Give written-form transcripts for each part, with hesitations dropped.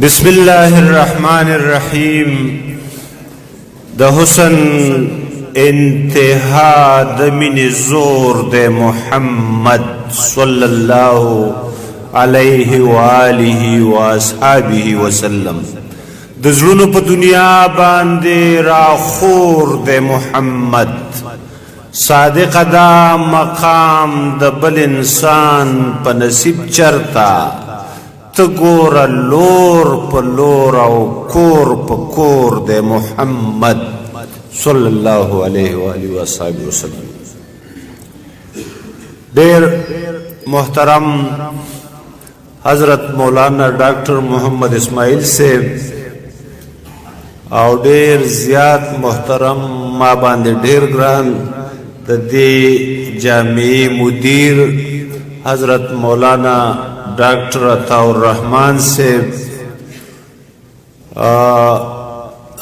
بسم الله الرحمن الرحیم. د حسن انتها د مینې زور د محمد صلی الله علیه و آله و اصحابه وسلم. د زړونو په دنیا باندې راخور د محمد صادق دا مقام د بل انسان په نصیب چرتا تگور لور پا لور او کور پا کور دے محمد صلی اللہ علیہ وآلہ وآلہ وسلم. دیر محترم حضرت مولانا ڈاکٹر محمد اسماعیل سے او دیر زیاد محترم ما باندے دیر گران دی جامعی مدیر حضرت مولانا ڈاکٹر عطاء الرحمن سے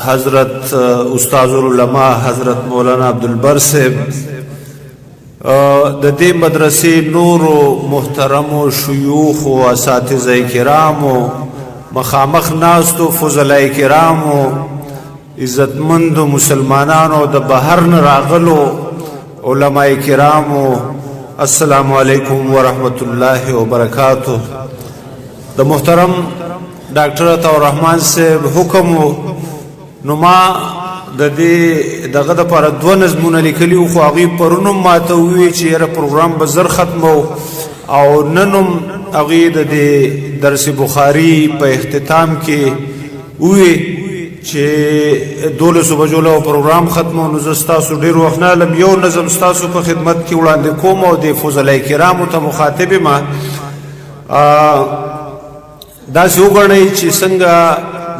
حضرت استاذ العلماء حضرت مولانا عبدالبر سے دی مدرسے نور و محترم و شیوخ و اساتذہ کرام و مخامخ ناست و فضلاء کرام و عزت مند و مسلمانان و د بہر راغل و علماء کرام و السلام علیکم ورحمت اللہ وبرکاتہ. د محترم ڈاکٹر عطاء الرحمن سے حکم نما د دې دغه د پر دوه نظمونه لیکلي خو هغه پرونم ماته وی چې یره پروګرام به زر ختمو او ننم هغه د درس بخاری په اختتام کې وی چې 12 بجو له پروګرام ختمو نو زستاسو ډیر وخت نه لم یو نظم تاسو په خدمت کې وړاندې کوم او د فضلای کرامو ته مخاطب ما دا وګڼئ چې څنګه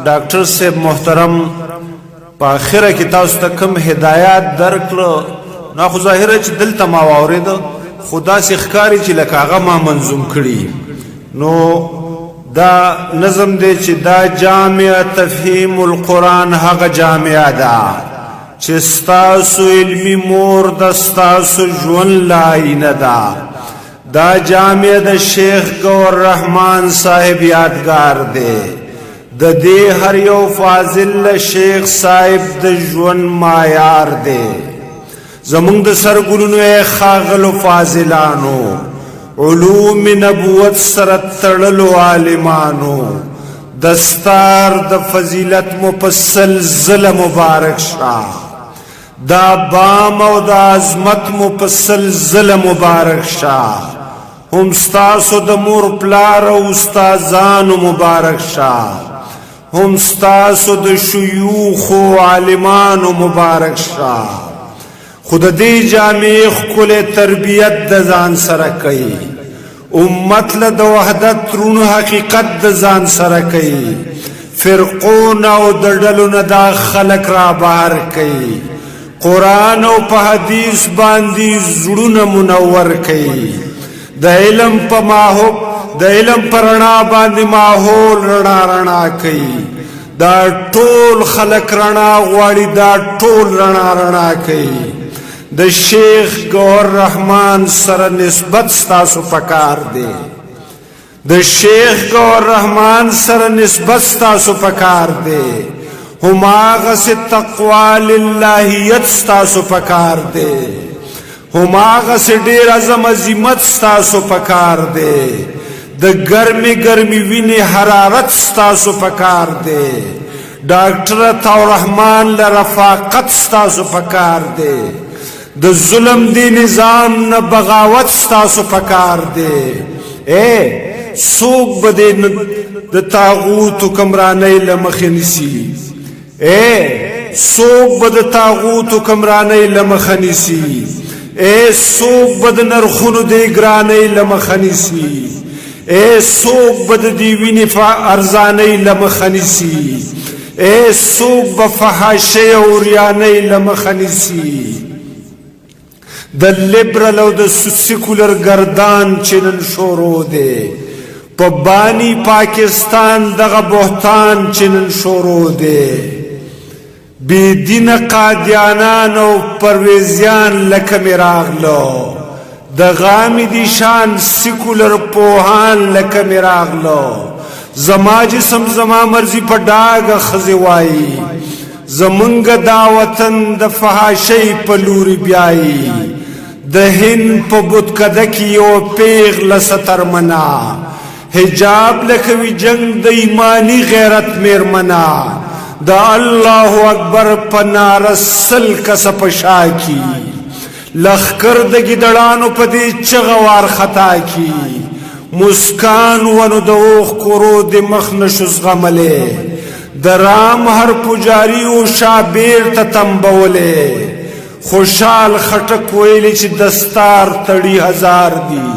ډاکټر صاحب محترم په اخره کې تاسو ته کوم هدایات درکړو نو خو ظاهره چې دلته ما واورید خدا سي ښکاری چې لکه هغه ما منظوم کړي نو دا نظم دی چې دا جامع تفهیم القرآن هغه جامع ده چې ستاسو علمي مور د ستاسو ژوند لاینه ده. دا جامع د شیخ گور رحمان صاحب یادگار دی. د دې هر یو فاضل شیخ صاحب د ژوند معیار دی. زمونږ د سرګلونو خاغلو فاضلانو علوم نبوت سره تړلو عالمانو دستار د فضیلت مفصل زل مبارک شاه دا بام او د عظمت مفصل زل مبارک شاه هم ستاسو د مور پلار او استادانو مبارک شاه هم ستاسو د شيوخ او عالمانو مبارک شاه. خود دې جامع خپل تربیت د ځان سره کوي امت له د وحدت رونو حقیقت د ځان سره کوي فرقون او د ډلو نه دا خلق را بهر کوي قرآن او په حدیث باندې زړونه منور کوي د علم په ماحول د علم پرنا باندې ماحول رڼا کوي دا ټول خلق رڼا غواړي دا ټول رڼا کوي. د شیخ گور رحمان سره نسبت ستاسو پکار دی د شیخ گور رحمان سره نسبت ستاسو پکار دی هم هغه سي تقوا للهیت ستاسو پکار دی هم هغه سي ډیر اعظم عظمت ستاسو پکار دی د ګرمي ویني حرارت ستاسو پکار دی ډاکټر عطاء الرحمن له رفاقت ستاسو پکار دی د ظلم دی نظام نه بغاوت ستاسو پکار دی. سوک بده د طاغوت کمرانی لمخ نسی سوک بده طاغوت کمرانی لمخ نسی سوک بده نرخونو دی ګرانی لمخ نسی سوک بده دی ویني ارزانی لمخ نسی سوک بفحاشه او ریانی لمخ نسی. د لیبرل او د سیکولر گردان چنن شورو دی په بانی پاکستان دغه بهتان چنن شورو دی بی دین قادیانان او پرویزیان لکه میراغلو د غامی دی شان سیکولر پوهان لکه میراغلو زما جسم زما مرضی په ډاګه ښځې وایي زمونږ دا وطن د فحاشۍ په لوري بیایي د هند په بتکده کې یو پیغله سترمنه حجاب لکوي جنگ د ایمانی غیرت میرمنه د الله اکبر په ناره سل کسه په شا کی لښکر د ګیدړانو په دې چغه وارخطا کی مسکان ونو د اوښکو رو د مخ نشو زغملی د رام هر پجاري او شا بیرته تمبولی خوشحال خټک ویلی چې دستار تړي هزار دي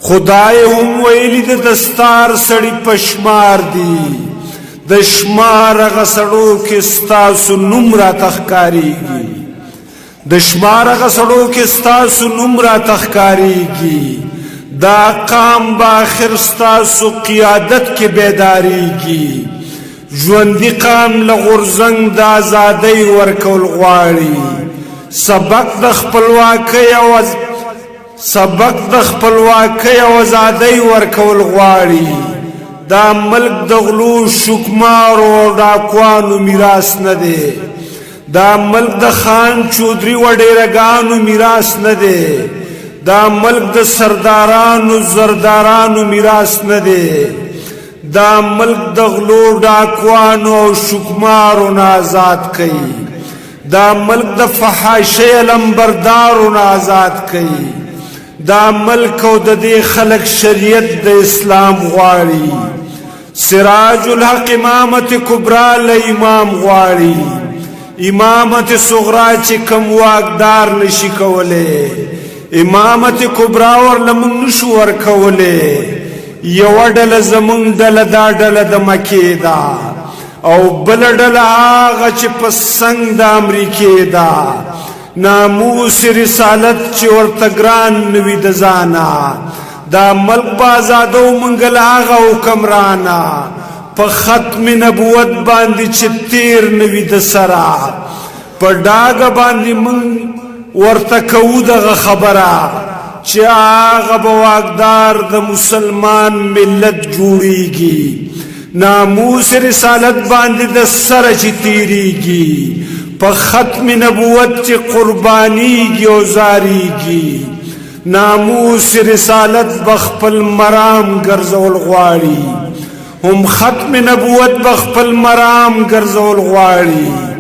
خدای هم ویلی د دستار سړي پشمار دي د شمار هغه سړو کې ستاسو نوم راته ښکارېږي د شمار هغه سړو کې ستاسو نوم راته ښکارېږي دا قام به آخر ستاسو قیادت کې بیداریږي ژوندي قام له غورځنګ د ازادۍ ورکول غواړي سبق د خپلواکۍ او ازادۍ ورکول غواړي دا ملک د غلو شکمارو او ډاکوانو میراث نه دی دا ملک د خان چودري و ډیرګانو میراث نه دی دا ملک د سردارانو زردارانو میراث نه دی دا ملک د غلو ډاکوانو او شکمارو نه آزاد کوي دا ملک د فحاشۍ علمبردارو نه آزاد کوي دا ملک او د دې خلق شریعت د اسلام غواړي سراج الحق امامت کبرا له امام غواړي امامت صغرا چې کم واقدار نشي کولی امامت کبرا ورله موږ نشو ورکولی یوه ډله زموږ ډله دا ډله د مکې ده او بله ډله هغه چې په څنګ د امریکې ده ناموس رسالت چې ورته ګران نوي د ځانه دا ملک به ازادو موږ له هغه حکمرانه په ختم نبوت باندې چې تیر نوي د سره په ډاګه باندې موږ ورته کوو دغه خبره چې هغه به واقدار د مسلمان ملت جوړیږي ناموس رسالت باندې د سره چې تیریږي په ختم نبوت چې قربانیږي او زاریږي ناموس رسالت بخپل مرام ګرځول غواړي هم ختم نبوت بخپل مرام ګرځول غواړي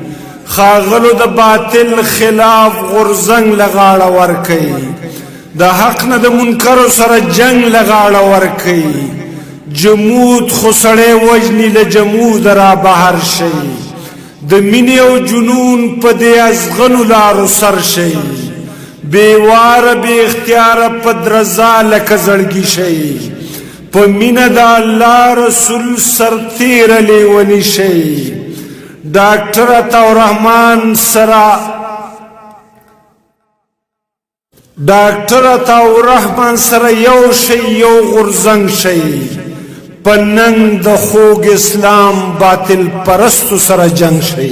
خاغلو د باطل خلاف غرزنګ لغاړه ورکي د حق نه د منکرو سره جنگ لغاړه ورکي جمود خسړې وجنی له جمود را بهر شي د مینې او جنون په دې ازغنو لارو سر شي بیواره بی اختیار په درزا لکه زړګي شي په مینه د الله رسول سرتیر لیونی شي ډاکټر عطاء الرحمن سره یو شي یو غورځنګ شي په ننګ د خوږ اسلام باطل پرستو سره جنگ شي